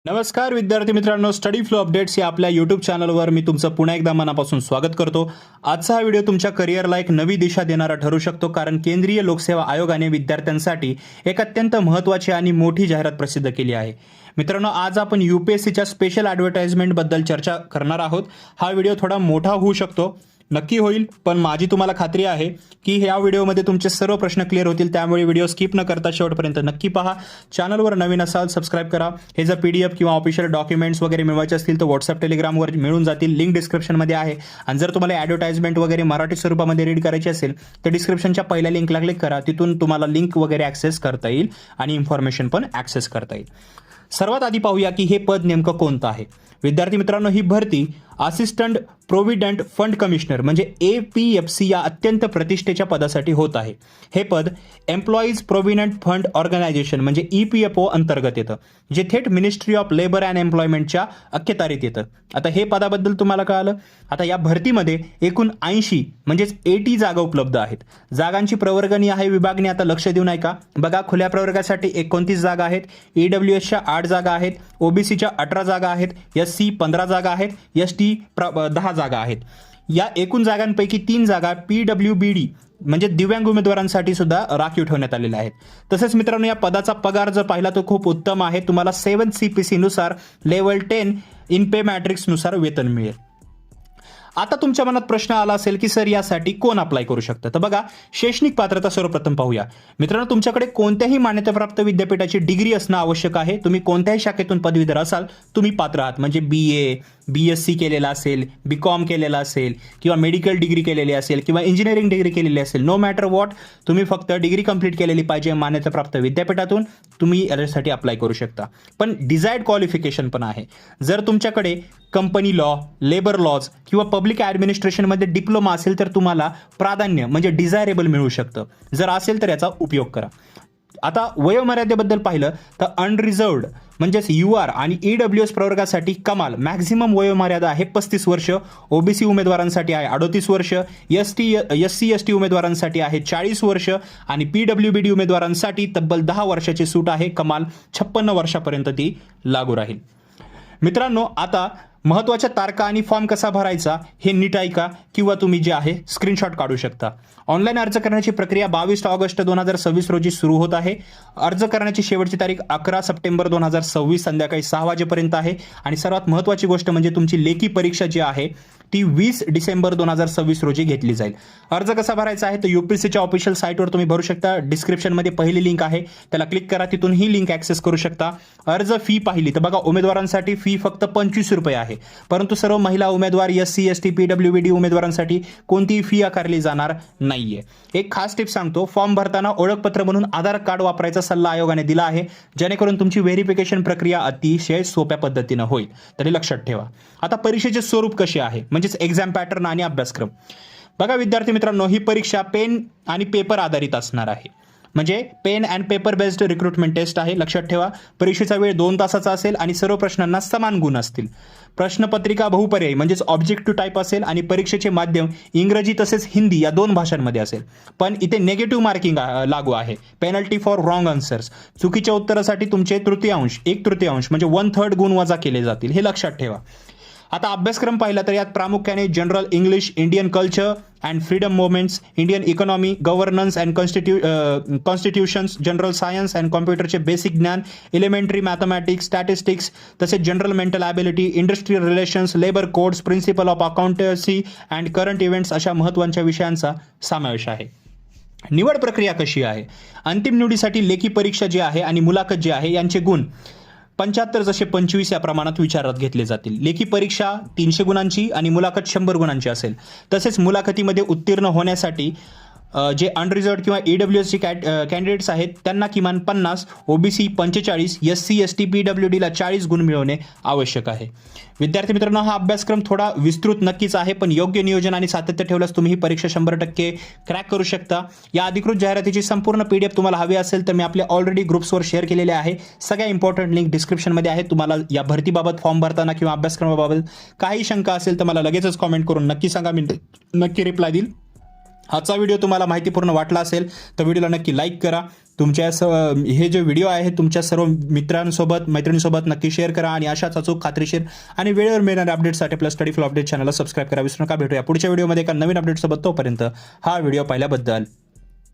नमस्कार विद्यार्थी मित्रांनो, स्टडी फ्लो अपडेट्स या आपल्या यूट्यूब चॅनलवर मी तुमचं पुन्हा एकदा मनापासून स्वागत करतो. आजचा हा व्हिडिओ तुमच्या करिअरला एक नवी दिशा देणारा ठरू शकतो, कारण केंद्रीय लोकसेवा आयोगाने विद्यार्थ्यांसाठी एक अत्यंत महत्त्वाची आणि मोठी जाहिरात प्रसिद्ध केली आहे. मित्रांनो, आज आपण UPSCच्या स्पेशल ॲडव्हर्टाइजमेंटबद्दल चर्चा करणार आहोत. हा व्हिडिओ थोडा मोठा होऊ शकतो, नक्की होईल, पण माझी तुम्हाला खात्री आहे की ह्या व्हिडिओमध्ये तुमचे सर्व प्रश्न क्लिअर होतील. त्यामुळे व्हिडिओ स्किप न करता शेवटपर्यंत नक्की पहा. चॅनलवर नवीन असाल सबस्क्राईब करा. हे जर PDF किंवा ऑफिशियल डॉक्युमेंट्स वगैरे मिळवायचे असतील तर व्हॉट्सअप टेलिग्रामवर मिळून जातील. लिंक डिस्क्रिप्शनमध्ये आहे. आणि जर तुम्हाला ॲडव्हर्टाइजमेंट वगैरे मराठी स्वरूपामध्ये रीड करायची असेल तर डिस्क्रिप्शनच्या पहिल्या लिंकला क्लिक करा. तिथून तुम्हाला लिंक वगैरे ॲक्सेस करता येईल आणि इन्फॉर्मेशन पण ॲक्सेस करता येईल. सर्वात आधी पाहूया की हे पद नेमकं कोणतं आहे. विद्यार्थी मित्रांनो, ही भरती असिस्टंट प्रोव्हिडंट फंड कमिशनर म्हणजे APFC या अत्यंत प्रतिष्ठेच्या पदासाठी होत आहे. हे पद एम्प्लॉईज प्रोव्हिडंट फंड ऑर्गनायझेशन म्हणजे EPFO अंतर्गत येतं, जे थेट मिनिस्ट्री ऑफ लेबर अँड एम्प्लॉयमेंटच्या अखत्यारीत येतं. आता हे पदाबद्दल तुम्हाला कळालं. आता या भरतीमध्ये एकूण 80 म्हणजेच 80 जागा उपलब्ध आहेत. जागांची प्रवर्गणी आहे, विभागणी आता लक्ष देऊ नये का. बघा, खुल्या प्रवर्गासाठी 29 जागा आहेत, EWSच्या 8 जागा आहेत, OBCच्या 18 जागा आहेत, SC 15 जागा आहेत, ST 10 जागा आहेत. या एकूण जागांपैकी 3 जागा PWBD म्हणजे दिव्यांग उमेदवारांसाठी सुद्धा राखीव ठेवण्यात आलेल्या आहेत. तसेच मित्रांनो, या पदाचा पगार जर पाहिला तर खूप उत्तम आहे. तुम्हाला 7 CPC नुसार लेवल 10 इन पे मॅट्रिक्स नुसार वेतन मिळेल. आता तुमच्या मनात प्रश्न आला असेल की सर, यासाठी कोण अप्लाय करू शकतं. तर बघा, शैक्षणिक पात्रता सर्वप्रथम पाहूया. मित्रांनो, तुमच्याकडे कोणत्याही मान्यताप्राप्त विद्यापीठाची डिग्री असणं आवश्यक आहे. तुम्ही कोणत्याही शाखेतून पदवीधर असाल तुम्ही पात्र आहात. म्हणजे BA BSc केलेला असेल, BCom केलेला असेल किंवा मेडिकल डिग्री केलेली असेल किंवा इंजिनिअरिंग डिग्री केलेली असेल, नो मॅटर वॉट, तुम्ही फक्त डिग्री कंप्लीट केलेली पाहिजे मान्यताप्राप्त विद्यापीठातून, तुम्ही यासाठी अप्लाय करू शकता. पण डिझायर्ड क्वालिफिकेशन पण आहे. जर तुमच्याकडे कंपनी लॉ, लेबर लॉज किंवा पब्लिक ॲडमिनिस्ट्रेशनमध्ये डिप्लोमा असेल तर तुम्हाला प्राधान्य म्हणजे डिझायरेबल मिळू शकतं. जर असेल तर याचा उपयोग करा. आता वयोमर्यादेबद्दल पाहिलं तर अनरिझर्व्ड म्हणजेच UR आणि EWS प्रवर्गासाठी कमाल मॅक्झिमम वयोमर्यादा आहे 35 वर्ष, OBC उमेदवारांसाठी आहे 38 वर्ष, SC ST उमेदवारांसाठी आहे 40 वर्ष आणि PWBD उमेदवारांसाठी तब्बल 10 वर्षाची सूट आहे. कमाल 56 वर्षापर्यंत ती लागू राहील. मित्रांनो, आता महत्त्वाच्या तारखा आणि फॉर्म कसा भरायचा हे नीट ऐका किंवा तुम्ही जे आहे स्क्रीनशॉट काढू शकता. ऑनलाईन अर्ज करण्याची प्रक्रिया 22 ऑगस्ट 2026 रोजी सुरू होत आहे. अर्ज करण्याची शेवटची तारीख 11 सप्टेंबर 2026 संध्याकाळी 6 वाजेपर्यंत आहे. आणि सर्वात महत्त्वाची गोष्ट म्हणजे तुमची लेखी परीक्षा जी आहे ती 20 डिसेंबर 2026 रोजी घेतली जाईल. अर्ज कसा भरायचा आहे तर UPSCच्या ऑफिशियल साईटवर तुम्ही भरू शकता. डिस्क्रिप्शनमध्ये पहिली लिंक आहे, त्याला क्लिक करा, तिथून ही लिंक ॲक्सेस करू शकता. अर्ज फी पाहिली तर बघा, उमेदवारांसाठी फी फक्त 25 रुपये आहे, परंतु सर्व महिला उमेदवार SC ST PWBD उमेदवारांसाठी कोणतीही फी आकारली जाणार नाहीये. एक खास टिप सांगतो, फॉर्म भरताना ओळखपत्र म्हणून आधार कार्ड वापरायचा सल्ला आयोगाने दिला आहे, जेणेकरून तुमची व्हेरिफिकेशन प्रक्रिया अतिशय सोप्या पद्धतीनं होईल. तरी लक्षात ठेवा. आता परीक्षेचे स्वरूप कसे आहे म्हणजेच एक्झाम पॅटर्न आणि अभ्यासक्रम. बघा विद्यार्थी मित्रांनो, ही परीक्षा पेन आणि पेपर आधारित असणार आहे. म्हणजे pen and paper based recruitment test आहे. लक्षात ठेवा, परीक्षेचा वेळ 2 तासाचा असेल आणि सर्व प्रश्नांना समान गुण असतील. प्रश्नपत्रिका बहुपर्यायी म्हणजेच ऑब्जेक्टिव्ह टाईप असेल आणि परीक्षेचे माध्यम इंग्रजी तसेच हिंदी या 2 भाषांमध्ये असेल. पण इथे नेगेटिव्ह मार्किंग लागू आहे. पेनल्टी फॉर रॉंग आन्सर्स, चुकीच्या उत्तरासाठी तुमचे 1/3 म्हणजे 1/3 गुण वजा केले जातील. हे लक्षात ठेवा. आता अभ्यासक्रम पाहिला तर यात प्रामुख्याने general English, Indian culture and freedom movements, Indian economy, governance and constitutions, general science and कॉम्प्युटरचे बेसिक ज्ञान, एलिमेंटरी मॅथमॅटिक्स, स्टॅटिस्टिक्स, तसेच general mental ability, industrial relations, labour codes, principal of accountancy and current events अशा महत्त्वाच्या विषयांचा समावेश आहे. निवड प्रक्रिया कशी आहे. अंतिम निवडीसाठी लेखी परीक्षा जी आहे आणि मुलाखत जी आहे यांचे गुण 75 जसे 25 या प्रमाणात विचारात घेतले जातील. लेखी परीक्षा 300 गुणांची आणि मुलाखत 100 गुणांची असेल. तसेच मुलाखतीमध्ये उत्तीर्ण होण्यासाठी जे अनरिझर्व्ड किंवा EWSचे कॅन्डिडेट्स आहेत त्यांना किमान 50, OBC 45, SC ST PWDला 40 गुण मिळवणे आवश्यक आहे. विद्यार्थी मित्रांनो, हा अभ्यासक्रम थोडा विस्तृत नक्कीच आहे, पण योग्य नियोजन आणि सातत्य ठेवल्यास तुम्ही ही परीक्षा 100% क्रॅक करू शकता. या अधिकृत जाहिरातीची संपूर्ण PDF तुम्हाला हवी असेल तर मी आपल्या ऑलरेडी ग्रुप्सवर शेअर केलेले आहे. सगळ्या इम्पॉर्टंट लिंक डिस्क्रिप्शनमध्ये आहे. तुम्हाला या भरतीबाबत फॉर्म भरताना किंवा अभ्यासक्रमाबाबत काही शंका असेल तर मला लगेचच कॉमेंट करून नक्की सांगा, मी नक्की रिप्लाय देईल. आजचा व्हिडिओ तुम्हाला माहितीपूर्ण वाटला असेल तर व्हिडिओला नक्की लाईक करा. तुमच्या हे जे व्हिडिओ आहे तुमच्या सर्व मित्रांसोबत मैत्रिणींसोबत नक्की शेअर करा आणि अशाच अचूक खात्रीशीर आणि वेळेवर मिळणाऱ्या अपडेट्ससाठी आपल्या स्टडी फ्लो अपडेट चॅनलला सबस्क्राईब करा विसरू नका. भेटूया पुढच्या व्हिडिओमध्ये एका नवीन अपडेटसोबत. तोपर्यंत हा व्हिडिओ पाहिल्याबद्दल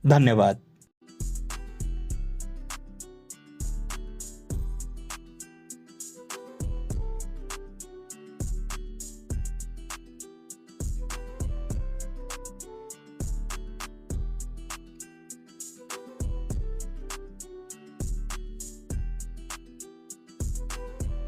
धन्यवाद.